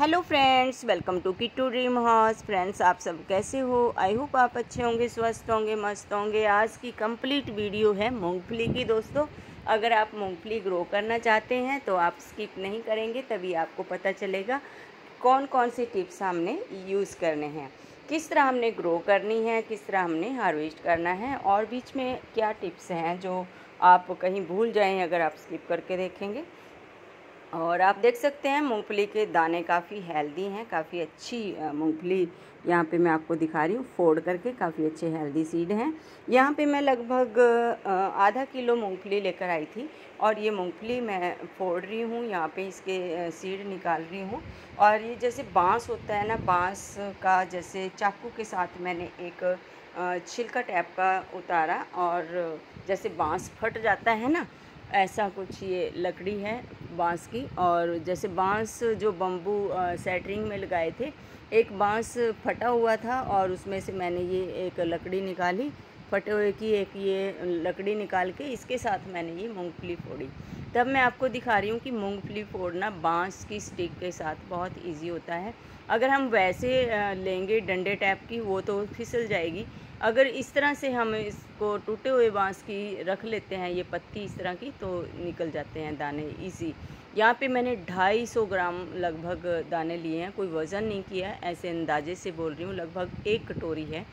Hello friends, welcome to Kittu dream house. Friends, आप सब कैसे हो? आई होप आप अच्छे होंगे, स्वस्थ होंगे, मस्त होंगे। आज की कंप्लीट वीडियो है मूंगफली की। दोस्तों, अगर आप मूंगफली ग्रो करना चाहते हैं तो आप स्किप नहीं करेंगे, तभी आपको पता चलेगा कौन कौन से टिप्स हमने यूज़ करने हैं, किस तरह हमने ग्रो करनी है, किस तरह हमने हार्वेस्ट करना है, और बीच में क्या टिप्स हैं जो आप कहीं भूल जाएं अगर आप स्किप करके देखेंगे। और आप देख सकते हैं मूंगफली के दाने काफ़ी हेल्दी हैं, काफ़ी अच्छी मूंगफली यहाँ पे मैं आपको दिखा रही हूँ फोड़ करके। काफ़ी अच्छे हेल्दी सीड हैं। यहाँ पे मैं लगभग आधा किलो मूंगफली लेकर आई थी और ये मूंगफली मैं फोड़ रही हूँ। यहाँ पे इसके सीड निकाल रही हूँ। और ये जैसे बांस होता है ना, बांस का जैसे चाकू के साथ मैंने एक छिलका टाइप का उतारा, और जैसे बांस फट जाता है ना, ऐसा कुछ ये लकड़ी है बांस की। और जैसे बांस जो बम्बू सेटरिंग में लगाए थे, एक बांस फटा हुआ था और उसमें से मैंने ये एक लकड़ी निकाली, फटे हुए की एक ये लकड़ी निकाल के इसके साथ मैंने ये मूंगफली फोड़ी। तब मैं आपको दिखा रही हूँ कि मूंगफली फोड़ना बांस की स्टिक के साथ बहुत इजी होता है। अगर हम वैसे लेंगे डंडे टाइप की, वो तो फिसल जाएगी। अगर इस तरह से हम इसको टूटे हुए बांस की रख लेते हैं, ये पत्ती इस तरह की, तो निकल जाते हैं दाने इजी। यहाँ पे मैंने 250 ग्राम लगभग दाने लिए हैं, कोई वज़न नहीं किया है, ऐसे अंदाजे से बोल रही हूँ। लगभग 1 कटोरी है।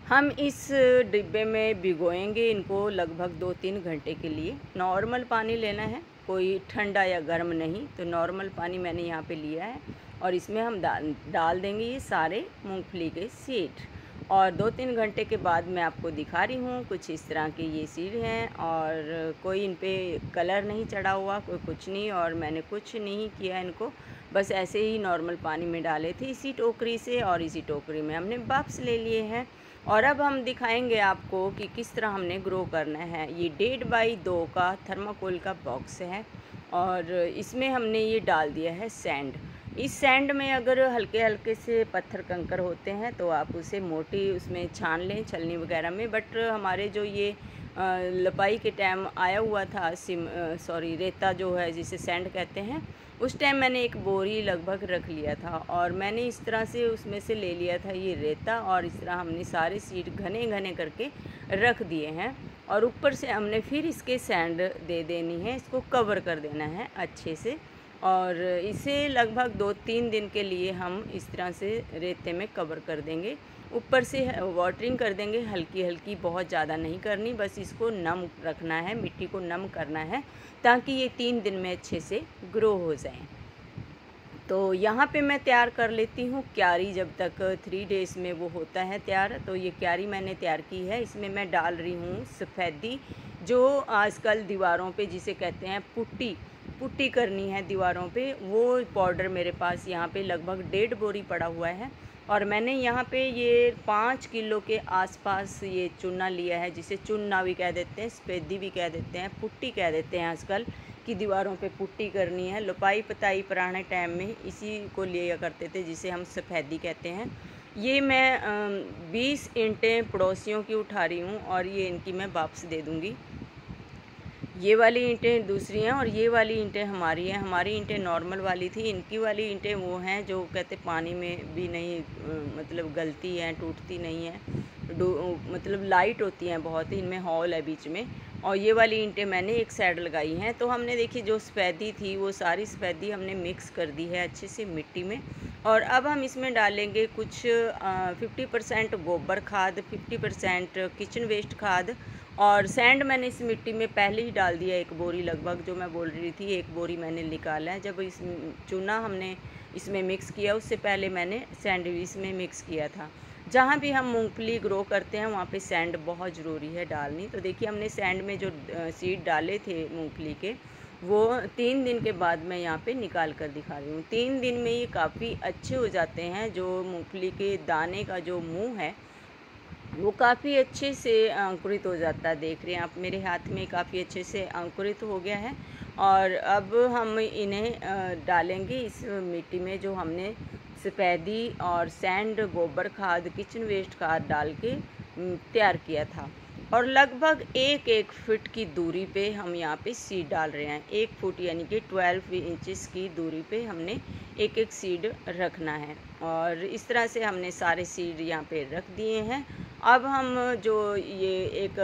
हम इस डिब्बे में भिगोएंगे इनको लगभग 2-3 घंटे के लिए। नॉर्मल पानी लेना है, कोई ठंडा या गर्म नहीं। तो नॉर्मल पानी मैंने यहाँ पे लिया है और इसमें हम डाल देंगे ये सारे मूंगफली के सीड। और 2-3 घंटे के बाद मैं आपको दिखा रही हूँ, कुछ इस तरह के ये सीड हैं और कोई इन पे कलर नहीं चढ़ा हुआ, कोई कुछ नहीं। और मैंने कुछ नहीं किया इनको, बस ऐसे ही नॉर्मल पानी में डाले थे इसी टोकरी से, और इसी टोकरी में हमने वापस ले लिए हैं। और अब हम दिखाएंगे आपको कि किस तरह हमने ग्रो करना है। ये 1.5 बाई 2 का थर्माकोल का बॉक्स है और इसमें हमने ये डाल दिया है सैंड। इस सैंड में अगर हल्के हल्के से पत्थर कंकर होते हैं तो आप उसे मोटी उसमें छान लें छलनी वगैरह में। बट हमारे जो ये लपाई के टाइम आया हुआ था रेता जो है जिसे सैंड कहते हैं, उस टाइम मैंने एक बोरी लगभग रख लिया था और मैंने इस तरह से उसमें से ले लिया था ये रेता, और इस तरह हमने सारे सीड घने घने करके रख दिए हैं। और ऊपर से हमने फिर इसके सैंड दे देनी है, इसको कवर कर देना है अच्छे से। और इसे लगभग 2-3 दिन के लिए हम इस तरह से रेते में कवर कर देंगे। ऊपर से वाटरिंग कर देंगे हल्की हल्की, बहुत ज़्यादा नहीं करनी, बस इसको नम रखना है, मिट्टी को नम करना है ताकि ये 3 दिन में अच्छे से ग्रो हो जाएं। तो यहाँ पे मैं तैयार कर लेती हूँ क्यारी, जब तक 3 डेज़ में वो होता है तैयार। तो ये क्यारी मैंने तैयार की है। इसमें मैं डाल रही हूँ सफ़ेदी, जो आजकल दीवारों पे जिसे कहते हैं पुट्टी करनी है दीवारों पे, वो पाउडर मेरे पास यहाँ पे लगभग 1.5 बोरी पड़ा हुआ है। और मैंने यहाँ पे ये 5 किलो के आसपास ये चूना लिया है, जिसे चूना भी कह देते हैं, सफ़ेदी भी कह देते हैं, पुट्टी कह देते हैं आजकल, कि दीवारों पे पुट्टी करनी है। लपाई पताई पुराने टाइम में इसी को लिया करते थे, जिसे हम सफ़ेदी कहते हैं। ये मैं 20 ईंटें पड़ोसियों की उठा रही हूँ और ये इनकी मैं वापस दे दूँगी। ये वाली ईंटें दूसरी हैं और ये वाली ईंटें हमारी हैं। हमारी ईंटें नॉर्मल वाली थी, इनकी वाली ईंटें वो हैं जो कहते पानी में भी नहीं मतलब गलती हैं, टूटती नहीं हैं, मतलब लाइट होती हैं बहुत ही, इनमें हॉल है बीच में। और ये वाली ईंटें मैंने एक साइड लगाई हैं। तो हमने देखी जो सफ़ेदी थी वो सारी सफ़ेदी हमने मिक्स कर दी है अच्छे से मिट्टी में। और अब हम इसमें डालेंगे कुछ 50% गोबर खाद, 50% किचन वेस्ट खाद, और सैंड मैंने इस मिट्टी में पहले ही डाल दिया 1 बोरी लगभग, जो मैं बोल रही थी 1 बोरी मैंने निकाला है। जब इस चूना हमने इसमें मिक्स किया उससे पहले मैंने सैंड इसमें मिक्स किया था। जहाँ भी हम मूंगफली ग्रो करते हैं वहाँ पे सैंड बहुत ज़रूरी है डालनी। तो देखिए हमने सैंड में जो सीड डाले थे मूंगफली के, वो 3 दिन के बाद मैं यहाँ पे निकाल कर दिखा रही हूँ। 3 दिन में ये काफ़ी अच्छे हो जाते हैं। जो मूंगफली के दाने का जो मुंह है वो काफ़ी अच्छे से अंकुरित हो जाता है। देख रहे हैं आप मेरे हाथ में काफ़ी अच्छे से अंकुरित हो गया है। और अब हम इन्हें डालेंगे इस मिट्टी में, जो हमने सफ़ेदी और सैंड, गोबर खाद, किचन वेस्ट खाद डाल के तैयार किया था। और लगभग एक फुट की दूरी पे हम यहाँ पे सीड डाल रहे हैं। 1 फुट यानी कि 12 इंचेस की दूरी पे हमने एक सीड रखना है। और इस तरह से हमने सारे सीड यहाँ पे रख दिए हैं। अब हम जो ये एक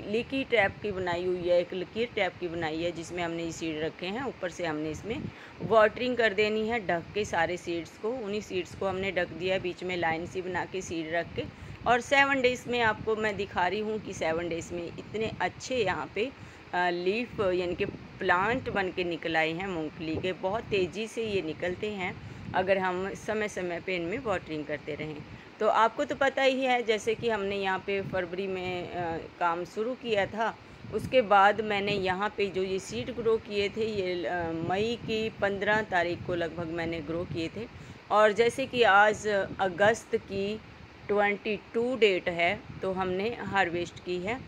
लीकी टैप की बनाई हुई है, एक लकीर टैप की बनाई है, जिसमें हमने ये सीड रखे हैं, ऊपर से हमने इसमें वाटरिंग कर देनी है ढक के सारे सीड्स को। उन्हीं सीड्स को हमने ढक दिया, बीच में लाइन सी बना के सीड रख के। और 7 डेज़ में आपको मैं दिखा रही हूँ कि 7 डेज़ में इतने अच्छे यहाँ पे लीफ यानी कि प्लांट बन के निकल आए हैं मूंगफली के। बहुत तेज़ी से ये निकलते हैं अगर हम समय समय पे इनमें वाटरिंग करते रहें। तो आपको तो पता ही है, जैसे कि हमने यहाँ पे फरवरी में काम शुरू किया था, उसके बाद मैंने यहाँ पे जो ये सीड ग्रो किए थे, ये मई की 15 तारीख को लगभग मैंने ग्रो किए थे। और जैसे कि आज अगस्त की 22 डेट है, तो हमने हार्वेस्ट की है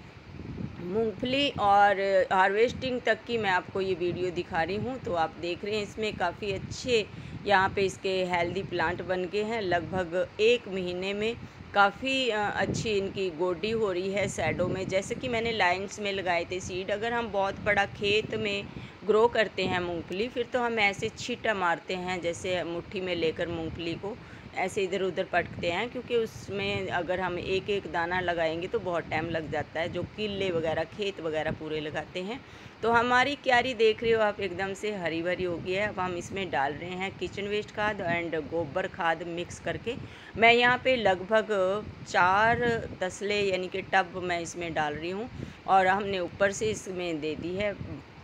मूंगफली। और हार्वेस्टिंग तक की मैं आपको ये वीडियो दिखा रही हूँ। तो आप देख रहे हैं इसमें काफ़ी अच्छे यहाँ पे इसके हेल्दी प्लांट बन गए हैं। लगभग 1 महीने में काफ़ी अच्छी इनकी गोडी हो रही है सैडो में। जैसे कि मैंने लाइन्स में लगाए थे सीड। अगर हम बहुत बड़ा खेत में ग्रो करते हैं मूंगफली, फिर तो हम ऐसे छींटा मारते हैं, जैसे मुट्ठी में लेकर मूंगफली को ऐसे इधर उधर पटकते हैं, क्योंकि उसमें अगर हम एक एक दाना लगाएंगे तो बहुत टाइम लग जाता है, जो किले वगैरह खेत वगैरह पूरे लगाते हैं। तो हमारी क्यारी देख रहे हो आप, एकदम से हरी भरी हो गई है। अब हम इसमें डाल रहे हैं किचन वेस्ट खाद एंड गोबर खाद मिक्स करके। मैं यहाँ पे लगभग 4 तसले यानी कि टब मैं इसमें डाल रही हूँ। और हमने ऊपर से इसमें दे दी है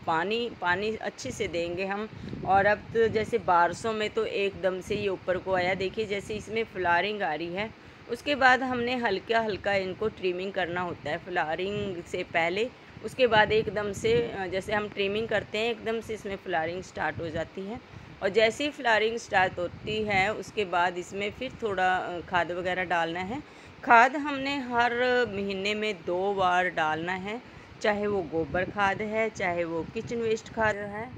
पानी अच्छे से देंगे हम। और अब तो जैसे बारिशों में तो एकदम से ये ऊपर को आया, देखिए जैसे इसमें फ्लावरिंग आ रही है। उसके बाद हमने हल्का हल्का इनको ट्रिमिंग करना होता है फ्लावरिंग से पहले। उसके बाद एकदम से जैसे हम ट्रिमिंग करते हैं, एकदम से इसमें फ्लावरिंग स्टार्ट हो जाती है। और जैसे ही फ्लावरिंग स्टार्ट होती है, उसके बाद इसमें फिर थोड़ा खाद वगैरह डालना है। खाद हमने हर महीने में 2 बार डालना है, चाहे वो गोबर खाद है, चाहे वो किचन वेस्ट खाद है।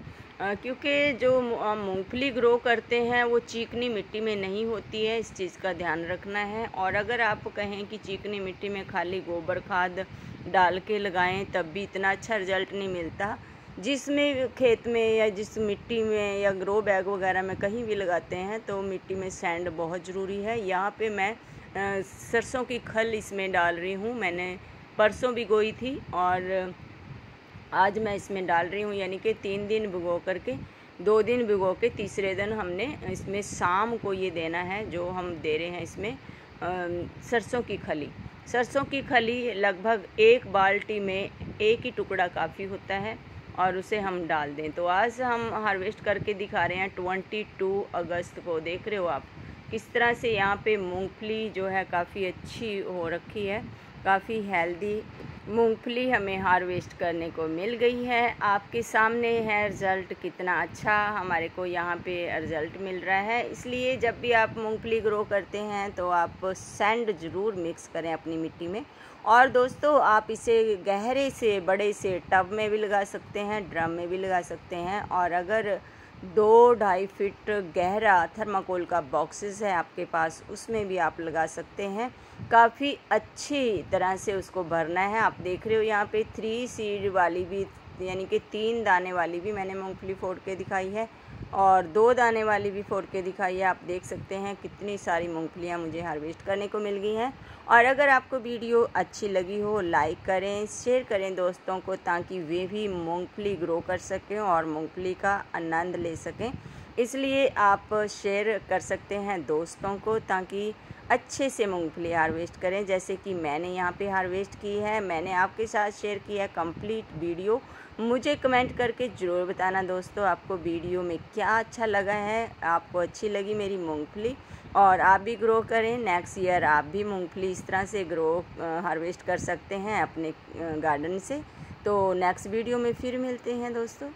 क्योंकि जो मूंगफली ग्रो करते हैं वो चिकनी मिट्टी में नहीं होती है, इस चीज़ का ध्यान रखना है। और अगर आप कहें कि चिकनी मिट्टी में खाली गोबर खाद डाल के लगाएं तब भी इतना अच्छा रिजल्ट नहीं मिलता। जिसमें खेत में या जिस मिट्टी में या ग्रो बैग वगैरह में कहीं भी लगाते हैं, तो मिट्टी में सैंड बहुत ज़रूरी है। यहाँ पे मैं सरसों की खल इसमें डाल रही हूँ। मैंने परसों भिगोई थी और आज मैं इसमें डाल रही हूँ, यानी कि 3 दिन भिगो करके 2 दिन भिगो के तीसरे दिन हमने इसमें शाम को ये देना है। जो हम दे रहे हैं इसमें सरसों की खली। सरसों की खली लगभग 1 बाल्टी में 1 ही टुकड़ा काफ़ी होता है, और उसे हम डाल दें। तो आज हम हार्वेस्ट करके दिखा रहे हैं 22 अगस्त को। देख रहे हो आप किस तरह से यहाँ पे मूंगफली जो है काफ़ी अच्छी हो रखी है, काफ़ी हेल्दी मूंगफली हमें हार्वेस्ट करने को मिल गई है। आपके सामने है रिज़ल्ट कितना अच्छा हमारे को यहाँ पे रिज़ल्ट मिल रहा है। इसलिए जब भी आप मूंगफली ग्रो करते हैं तो आप सैंड ज़रूर मिक्स करें अपनी मिट्टी में। और दोस्तों, आप इसे गहरे से बड़े से टब में भी लगा सकते हैं, ड्रम में भी लगा सकते हैं। और अगर 2-2.5 फीट गहरा थर्माकोल का बॉक्सेस है आपके पास, उसमें भी आप लगा सकते हैं। काफ़ी अच्छी तरह से उसको भरना है। आप देख रहे हो यहाँ पे 3 सीड वाली भी, यानी कि 3 दाने वाली भी मैंने मूंगफली फोड़ के दिखाई है, और 2 दाने वाली भी फोड़ के दिखाई है। आप देख सकते हैं कितनी सारी मूंगफलियाँ मुझे हार्वेस्ट करने को मिल गई हैं। और अगर आपको वीडियो अच्छी लगी हो, लाइक करें, शेयर करें दोस्तों को, ताकि वे भी मूंगफली ग्रो कर सकें और मूंगफली का आनंद ले सकें। इसलिए आप शेयर कर सकते हैं दोस्तों को, ताकि अच्छे से मूंगफली हार्वेस्ट करें, जैसे कि मैंने यहाँ पे हार्वेस्ट की है। मैंने आपके साथ शेयर किया है कंप्लीट वीडियो। मुझे कमेंट करके ज़रूर बताना दोस्तों, आपको वीडियो में क्या अच्छा लगा है, आपको अच्छी लगी मेरी मूंगफली, और आप भी ग्रो करें। नेक्स्ट ईयर आप भी मूंगफली इस तरह से हार्वेस्ट कर सकते हैं अपने गार्डन से। तो नेक्स्ट वीडियो में फिर मिलते हैं दोस्तों।